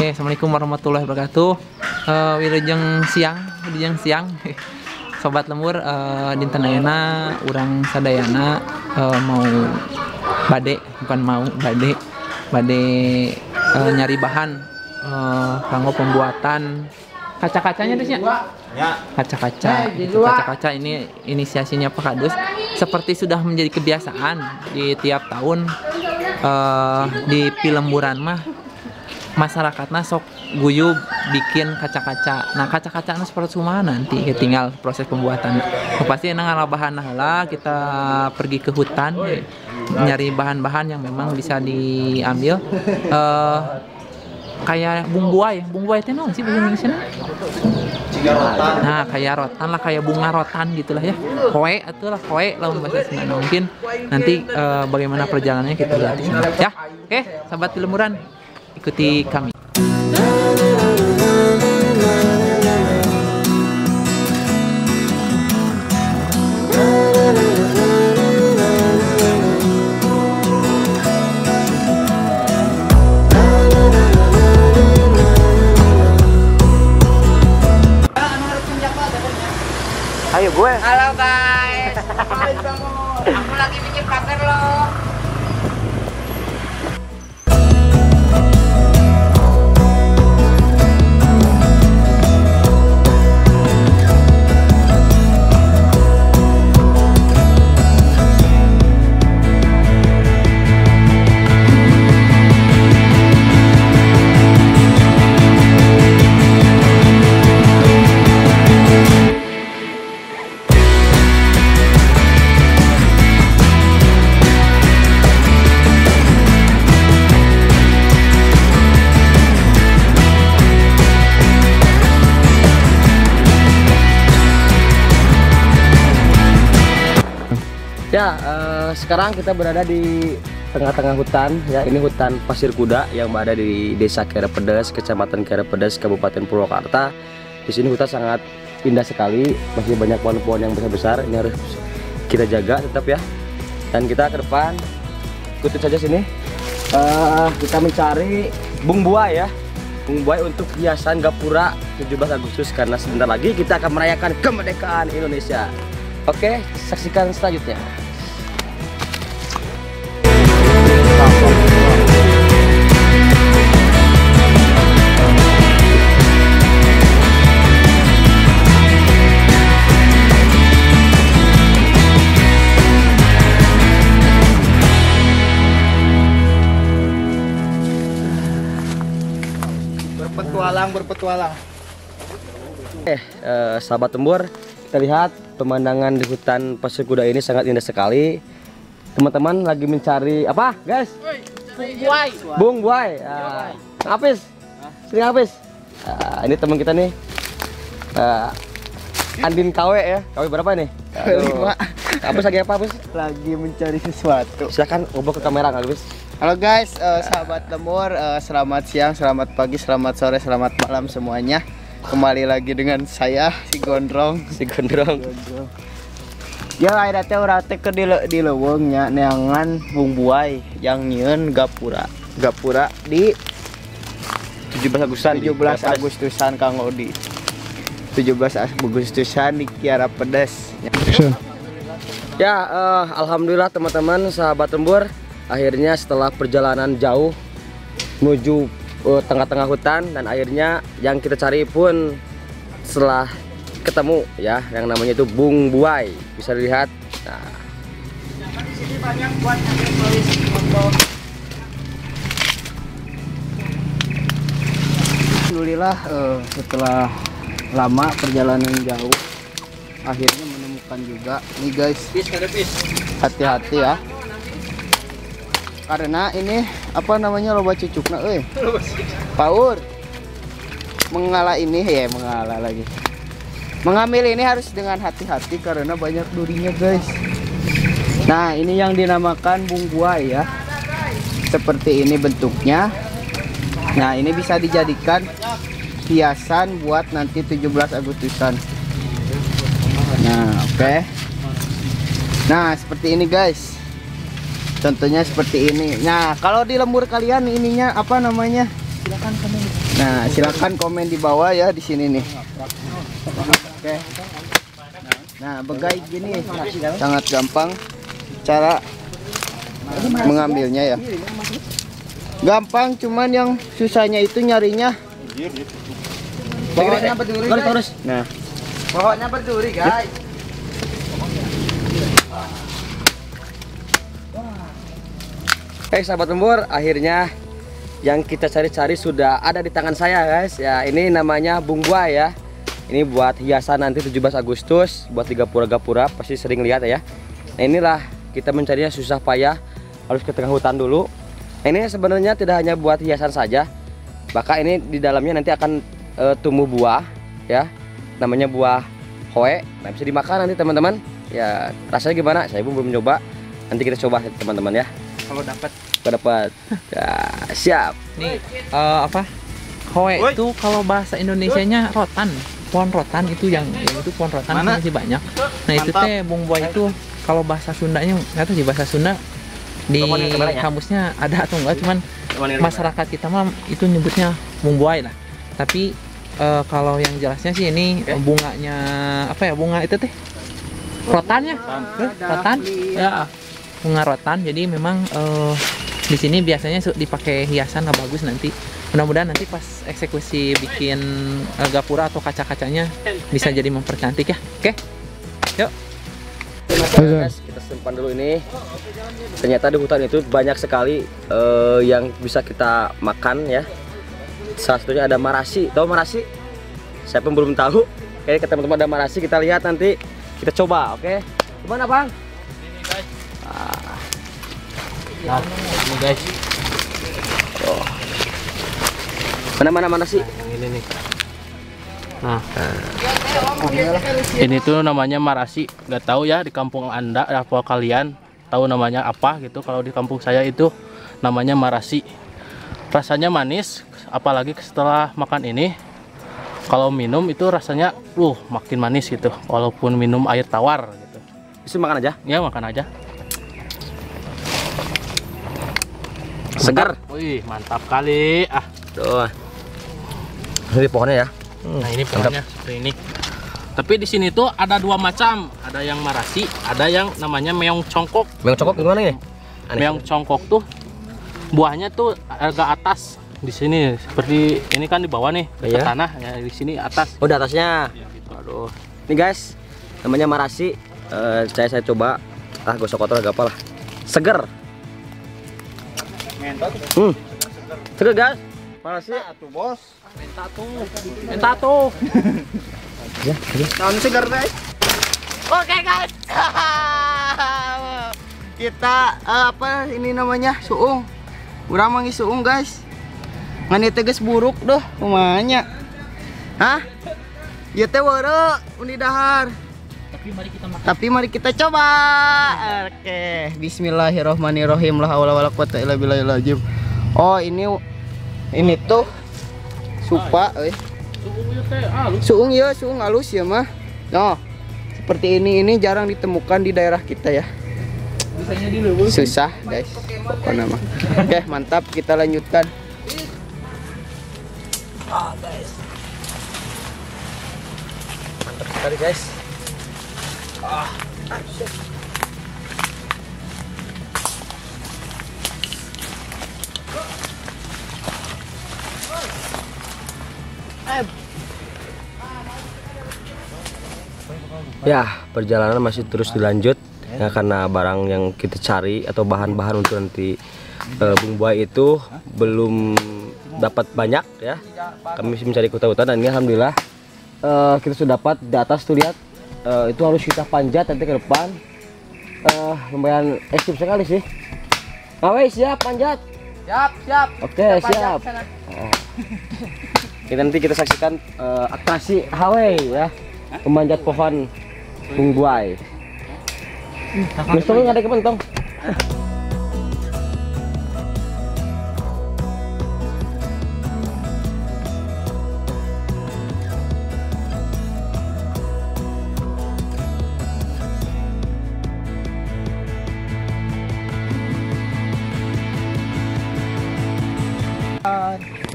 Oke, assalamualaikum warahmatullahi wabarakatuh. Wilujeng siang, sobat lembur. Dinten ayeuna urang sadayana mau bade nyari bahan kanggo pembuatan kaca-kacanya tuh ya. Kaca-kaca ini inisiasinya Pak Kadus. Seperti sudah menjadi kebiasaan di tiap tahun di Pilemburan mah masyarakatnya sok guyub bikin kaca-kaca. Nah, kaca-kacanya seperti mana nanti tinggal proses pembuatan. Pasti nang bahan lah kita pergi ke hutan nyari bahan-bahan yang memang bisa diambil. Kayak bungbuai itu naon sih bahasa Indonesia? Nah, kayak rotan lah, kayak bunga rotan gitulah ya. Koe atulah koe lah bahasa Sunda. Mungkin nanti bagaimana perjalanannya kita lihat di sana. Ya. Oke, sahabat Pilemburan, ikuti kami. Ayo gue. Halo guys. Aku lagi bikin pagar loh. Ya, sekarang kita berada di tengah-tengah hutan. Ya, ini hutan Pasir Kuda yang berada di Desa Kerepedes, Kecamatan Kerepedes, Kabupaten Purwakarta. Di sini hutan sangat indah sekali, masih banyak pohon-pohon yang besar-besar. Ini harus kita jaga tetap ya. Dan kita ke depan, ikutin saja sini. Kita mencari bungbuai ya, bungbuai untuk hiasan gapura 17 Agustus karena sebentar lagi kita akan merayakan kemerdekaan Indonesia. Oke, saksikan selanjutnya. Berpetualang. Sahabat Lembur, kita lihat pemandangan di hutan Pasir Kuda ini sangat indah sekali. Teman-teman lagi mencari apa, guys? Bungbuai. Ngapis? Sini ngapis. Ini teman kita nih. Andin KW ya. KW berapa nih? 5. Abis lagi apa, Abis? Lagi mencari sesuatu. Silakan ngobrol ke kamera, Abis. Halo guys, sahabat Lembur, selamat siang, selamat pagi, selamat sore, selamat malam semuanya. Kembali lagi dengan saya si Gondrong. Ya ada teh urang teh ke di leuweungnya neangan bungbuai yang nyieun gapura di 17 Agustusan Kang Odi. 17 Agustusan di Kiara Pedes. Ya, alhamdulillah teman-teman sahabat Lembur, akhirnya setelah perjalanan jauh menuju tengah-tengah hutan dan akhirnya yang kita cari pun setelah ketemu ya, yang namanya itu bungbuai, bisa dilihat. Nah, Sini banyak buat ambil tulis foto. Alhamdulillah setelah lama perjalanan jauh akhirnya menemukan juga nih guys. Hati-hati ya. Karena ini apa namanya loba cucukna Paur. Mengalah ini ya, mengalah lagi. Mengambil ini harus dengan hati-hati karena banyak durinya guys. Nah, ini yang dinamakan bungbuai ya. Seperti ini bentuknya. Nah, ini bisa dijadikan hiasan buat nanti 17 Agustusan. Nah, oke. Nah, seperti ini guys. Contohnya seperti ini. Nah, kalau di lembur kalian ininya apa namanya? Silakan komen. Nah, silakan komen di bawah ya di sini nih. Oke. Nah, begai gini sangat gampang cara mengambilnya ya. Gampang, cuman yang susahnya itu nyarinya. Pokoknya berduri terus. Nah, Pokoknya berduri, guys. Sahabat lembur, akhirnya yang kita cari-cari sudah ada di tangan saya, guys. Ya, ini namanya bungbuai ya. Ini buat hiasan nanti 17 Agustus buat di gapura-gapura, pasti sering lihat ya. Nah, inilah kita mencarinya susah payah, harus ke tengah hutan dulu. Ini sebenarnya tidak hanya buat hiasan saja, bahkan ini di dalamnya nanti akan tumbuh buah ya, namanya buah hoe. Nah, bisa dimakan nanti teman-teman. Ya, rasanya gimana? Saya pun belum mencoba. Nanti kita coba teman-teman ya. Kalau dapat. Ya, siap. Nih apa? Hoe itu kalau bahasa Indonesianya rotan. Pohon rotan itu yang itu pohon rotan masih banyak. Nah, itu teh bungbuai itu kalau bahasa Sundanya nggak tahu sih bahasa Sunda di kamusnya ada atau enggak, cuman masyarakat kita mah itu nyebutnya bungbuai lah. Tapi kalau yang jelasnya sih ini bunganya apa ya, bunga itu teh rotannya rotan ya, bunga rotan. Jadi memang di sini biasanya dipakai hiasan, lah bagus nanti. Mudah-mudahan nanti pas eksekusi bikin gapura atau kaca-kacanya bisa jadi mempercantik ya. Oke, yuk. Guys, kita simpan dulu ini. Ternyata di hutan itu banyak sekali yang bisa kita makan ya. Salah satunya ada marasi. Tahu marasi? Saya pun belum tahu. Oke, teman-teman ada marasi, kita lihat nanti, kita coba. Oke, gimana bang? Ini guys. Nah, ini guys. Oh. Mana sih? Yang ini nih. Nah, ini tuh namanya marasi. Gak tahu ya di kampung Anda apa kalian tahu namanya apa gitu. Kalau di kampung saya itu namanya marasi. Rasanya manis, apalagi setelah makan ini. Kalau minum itu rasanya makin manis gitu. Walaupun minum air tawar gitu. Bisa makan aja? Ya, makan aja. Segar. Wih, mantap kali. Tuh. Ini pohonnya ya. Nah, ini pohonnya seperti ini. Tapi di sini tuh ada dua macam, ada yang marasi, ada yang namanya meong congkok. Meong congkok gimana ini? Meong congkok tuh buahnya tuh agak atas di sini, seperti ini kan di bawah nih, ke tanah ya, di sini atas. Oh, di atasnya. Ya, gitu. Aduh. Ini guys, namanya marasi. Saya coba. Gosok kotor gak apa lah. Seger. Seger guys. Marasi atuh bos. Minta tuh. Ya, tahun segar guys. Oke guys. Kita apa ini namanya suung. Urang manggih suung guys. Ngani teges buruk doh kumanya. Hah? Ieu teh weureu undi dahar. Tapi mari kita coba. Oke, bismillahirrahmanirrahim. La haula wala quwata illa billahil. Oh, ini tuh supa suung ya, suung halus ya mah. Noh, seperti ini jarang ditemukan di daerah kita ya. Susah guys pokoknya mah. Oke, mantap, kita lanjutkan. Guys, mantap sekali guys. Ya, perjalanan masih terus dilanjut ya, karena barang yang kita cari atau bahan-bahan untuk nanti bungbuai itu belum dapat banyak ya. Kami masih mencari hutan-hutan dan ini alhamdulillah kita sudah dapat. Di atas tuh lihat, itu harus kita panjat nanti ke depan. Lumayan ekstrim sekali sih. Ngawe siap panjat? Siap. Oke, siap. Nanti kita saksikan atraksi Hawaii ya, memanjat pohon bungbuai. Mistong ada kepentong.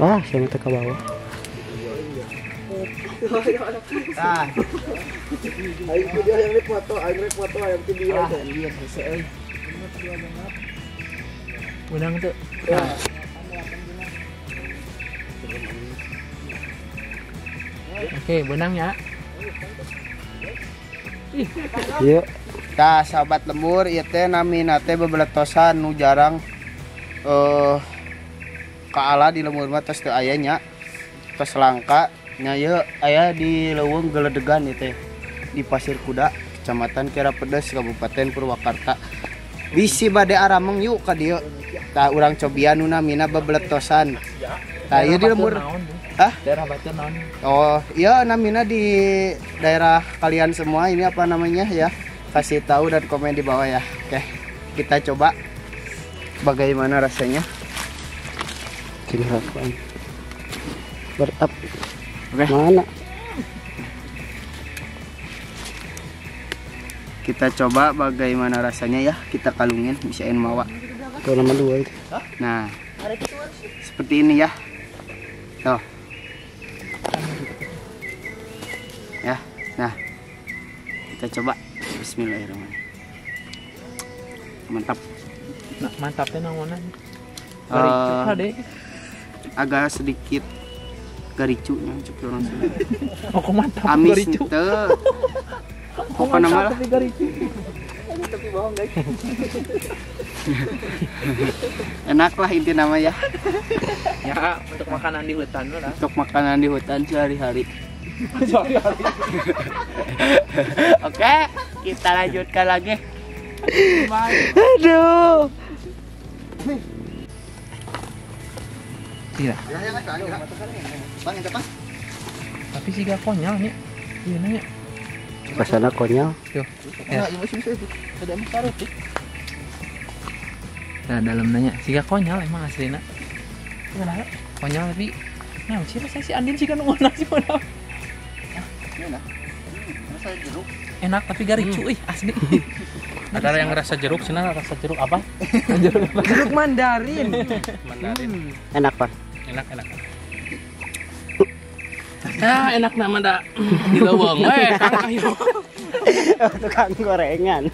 Saya minta ke bawah. Nah. Aing video yang dipoto, aing rek foto yang video. Iya, sesuai. Benang tuh. Oke, benangnya. Iya. Tah sahabat lembur ieu teh namina teh bebeletosan nu jarang kaala di lembur mah tos teu aya nya. Tos langka nya ieu aya di leuweung Geledegan ieu teh di Pasir Kuda, Kecamatan Kiara Pedes, Kabupaten Purwakarta. Bisi bade arameng yuk ka dieu. Tah urang cobian nu namina bebeletosan. Tah ieu di lembur. Hah? Daerah Batur naon? Oh, iya namanya di daerah kalian semua ini apa namanya ya? Kasih tahu dan komen di bawah ya. Oke, kita coba bagaimana rasanya. Sini rasain. Beratap. Oke. Mana? Kita coba bagaimana rasanya ya. Kita kalungin, misain mawa. Tuh nama dua itu. Nah, seperti ini ya. Tuh. Ya, nah kita coba. Bismillahirrahmanirrahim. Mantap. Nah, mantapnya nangonan. Agak sedikit garicunya cek orang Sunda. Oh, kok mantap Amis garicu. teu. Apa nama lah? Tapi garicu. Tapi bohong guys. Enak lah inti nama ya. Ya, untuk makanan di hutan lah. Untuk makanan di hutan sehari-hari. Oke, kita lanjutkan lagi. Aduh. Iya. Tapi sih gak konyol nih. Iya nanya. Pasana konyol. Tuh. Ya. Nah, dalam nanya, sih gak konyol emang aslinya. Kenapa? Konyol tapi nah, sih rasanya si Andin sih kan mau nasi mana? Enak tapi garicu asli. Ada yang rasa jeruk, sana rasa jeruk apa? Jeruk mandarin. Mandarin. Enak pak. Enak. Nah, enak nama dah. Di leuweung we, Kang ayo. Tukang gorengan.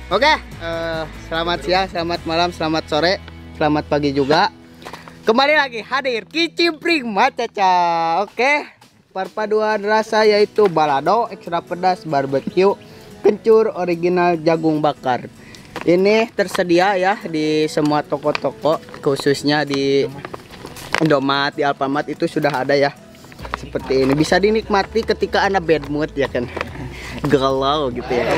Oke, selamat siang, selamat malam, selamat sore, selamat pagi juga. Kembali lagi hadir Kicimpring Macaca. Oke, perpaduan rasa yaitu balado, ekstra pedas, barbecue, kencur, original jagung bakar. Ini tersedia ya di semua toko-toko, khususnya di Indomaret, di Alfamart itu sudah ada ya. Seperti ini bisa dinikmati ketika Anda bad mood ya kan. Galau gitu ya.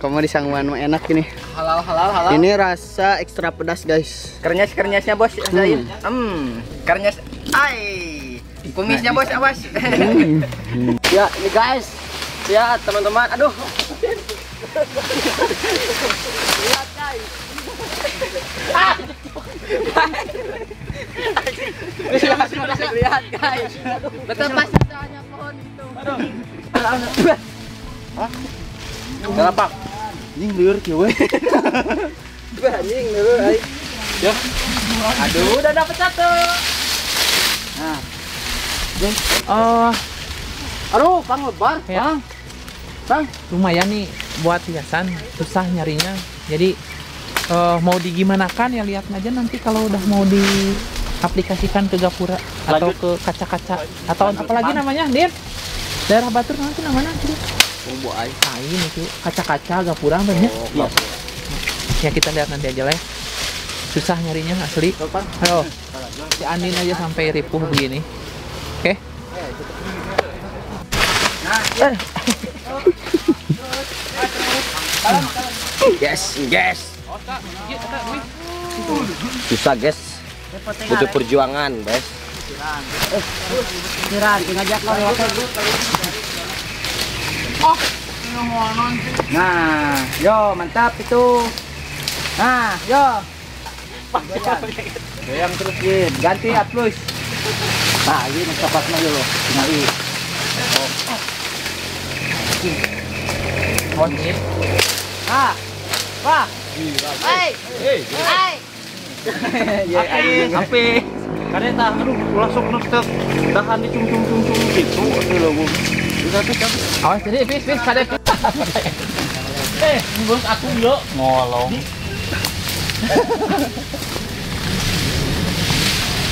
Kamu di sangguan mah enak ini. Halal. Ini rasa ekstra pedas guys. Kernyas-kernyasnya bos, rasain. Kernyas. Ai. Kumisnya bos, awas. Ya, ini guys. Ya, teman-teman. Aduh. Lihat guys. Lihat guys. Betul pas hanya pohon itu. Aduh. Hah? Kenapa? Anjing liur kieu we. Anjing liur ai. Ya. Aduh, udah dapet satu. Nah. Aduh, Kang lebar, ya. Bang. Lumayan nih buat hiasan, susah nyarinya. Jadi mau digimanakan ya lihat aja nanti kalau udah mau diaplikasikan ke gapura atau ke kaca-kaca atau apalagi namanya, Din? Daerah Batur nanti namanya gitu. Oh, ai. Ini tuh kaca-kaca gapura banyak. Iya. Ya kita lihat nanti aja lah. Ya. Susah nyarinya asli. Ayo. Si Andin aja sampai ripuh begini. Oke. Yes. Susah guys. Butuh perjuangan, guys. Kiran, ngajak lo ya. Nah, yo mantap itu. Nah, yo. Yang terus Gin, ganti plus. Nah, ini cepatnya dulu. Tinggali. Oh, ini. Ah. Wah. Hai. Hai. Sampai karena aduh langsung nustek tahan di cung gitu loh Bu. Awas jadi bis kada. Bos aku yo ngolong.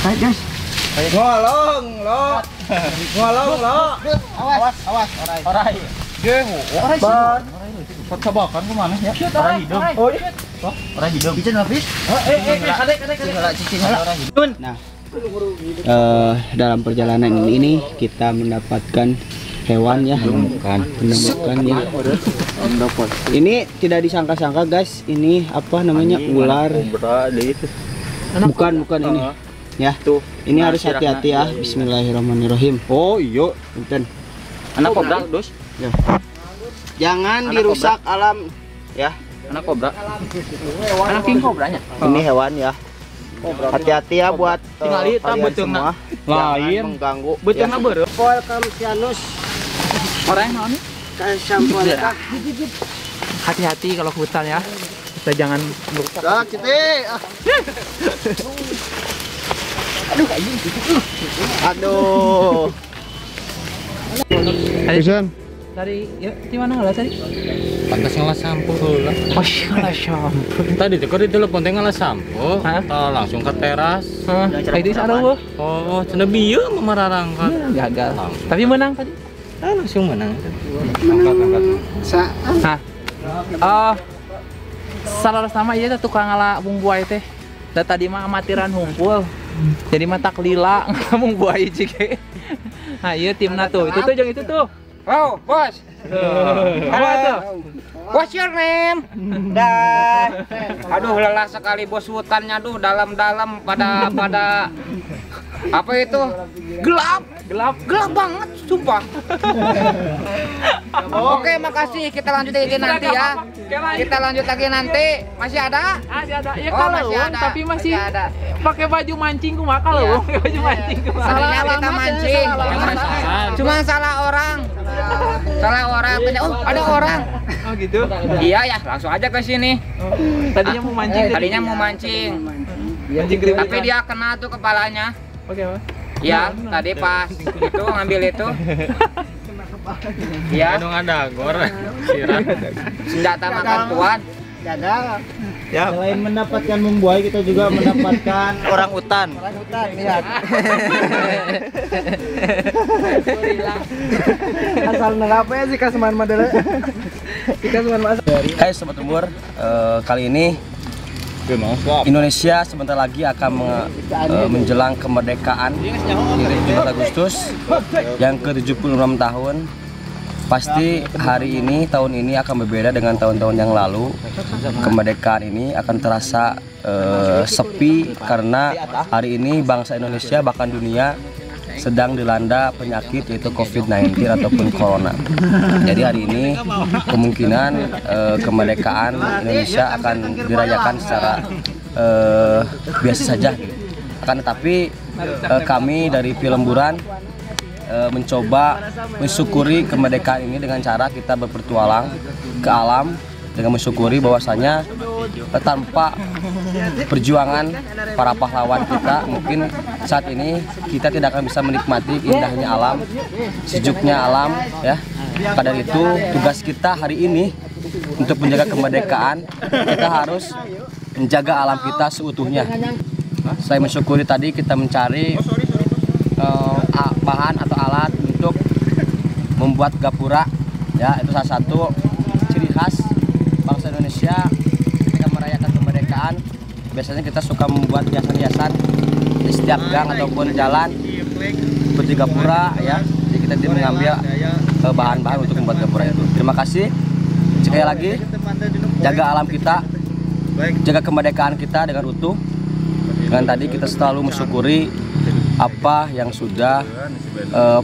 Hai guys. Ngolong lo. Awas. Orai. Orai. Kecabakan kemana ya? Orang hidup. Oh, iya. Orang hidup. Bisa habis? Kadek. Nah, dalam perjalanan ini kita mendapatkan hewan ya, menemukan ya. Ini tidak disangka-sangka guys, ini apa namanya ular? Bukan ini. Ya, ini harus hati-hati ya. Bismillahirrahmanirrahim. Oh iya, punten. Anak kobra, Dos. Ya. Jangan dirusak alam ya. Anak kobra. Anak king kobranya. Ini hewan ya. Hati-hati ya buat Tingali tak kalian beuteungna. semua. Lain. Jangan mengganggu. Beuteungna beureuh. Volcamsianus. Orang yang naon? Kasampualka. Hati-hati kalau ke hutan ya. Kita jangan merusak. Aduh. Dari ya di mana ngalas tadi? Pantas ngalas sampo heula. Ngalas sampo. Tadi teh di telepon teh ngalas sampo. Langsung ke teras. Itu sareuh. Oh, cenah bieu memararangkan. Gagal. Tapi menang tadi. Langsung menang. Salah sama ieu teh tukang ngala bung buaya teh. Da tadi mah amatiran humpul. Jadi mah tak lila ngomong buaya cike. Nah, ieu timna tuh. Itu tuh jeung itu tuh. Oh, bos. Apa tuh? What's your name? Dan aduh lelah sekali bos hutannya aduh dalam-dalam pada apa itu? Gelap banget sumpah. Oke, makasih. Kita lanjut lagi nanti ya. Kita lanjut lagi nanti. Masih ada? Ada. Ya Oh, kalau masih ada. tapi masih ada. pakai baju mancing kumaha kalau pakai baju mancing kumaha. Salahnya kita mancing. Cuma salah orang. Oh, ada orang. Oh gitu. Iya ya, langsung aja ke sini. Tadinya mau mancing. Tadinya mau mancing. Mancing keribut. Tapi dia kena tuh kepalanya. Oke, Mas. Ya, tadi pas itu ngambil itu. Iya. Anu ada goreng. Sirat. Senjata makan tuan. Ya. Selain mendapatkan mumbuai, kita juga mendapatkan Orang utan. lihat. Asal apa ya sih kasuman madara? Hai Sobat Lembur, kali ini Indonesia sebentar lagi akan menjelang kemerdekaan di 17 Agustus yang ke-76 tahun. Pasti hari ini, tahun ini akan berbeda dengan tahun-tahun yang lalu. Kemerdekaan ini akan terasa sepi karena hari ini bangsa Indonesia bahkan dunia sedang dilanda penyakit yaitu COVID-19 ataupun Corona. Jadi hari ini kemungkinan kemerdekaan Indonesia akan dirayakan secara biasa saja. Akan tetapi kami dari Pilemburan mencoba mensyukuri kemerdekaan ini dengan cara kita berpetualang ke alam dengan mensyukuri bahwasanya tanpa perjuangan para pahlawan kita mungkin saat ini kita tidak akan bisa menikmati indahnya alam, sejuknya alam ya. Pada itu tugas kita hari ini untuk menjaga kemerdekaan, kita harus menjaga alam kita seutuhnya. Saya mensyukuri tadi kita mencari bahan atau alat untuk membuat gapura ya, itu salah satu ciri khas bangsa Indonesia ketika merayakan kemerdekaan. Biasanya kita suka membuat hiasan-hiasan di setiap gang ataupun jalan seperti gapura ya. Jadi kita mengambil bahan-bahan untuk membuat gapura itu. Terima kasih sekali lagi, jaga alam kita, jaga kemerdekaan kita dengan utuh. Dengan tadi kita selalu mensyukuri apa yang sudah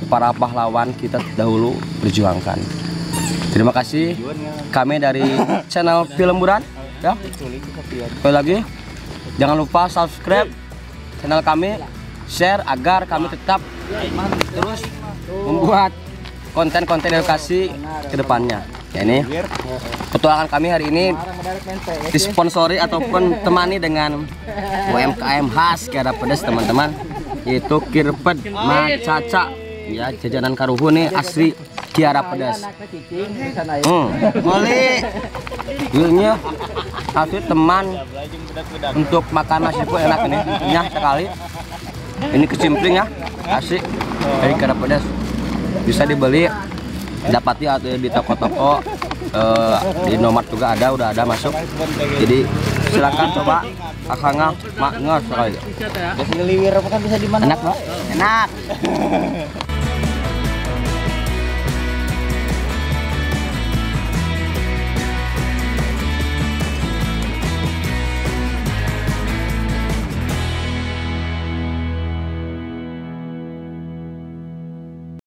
para pahlawan kita dahulu perjuangkan. Terima kasih. Kami dari channel Film Buran ya. Sekali lagi jangan lupa subscribe channel kami, share agar kami tetap terus membuat konten-konten edukasi ke depannya. Ya, ini petualangan kami hari ini disponsori ataupun temani dengan UMKM khas Kiara Pedas teman-teman, yaitu Kirped Macaca ya, jajanan karuhu nih asli Kiara Pedas. Boleh ini asli teman untuk makan nasi pun enak ini, nyah sekali. Ini kecimpring ya, asik dari Kiara Pedas, bisa dibeli dapati atau di toko-toko, di nomor juga ada, udah ada masuk. Jadi silakan coba akangnya maknya sekali. Ngeliwir apa kan bisa di mana? Enak, Bro. Enak.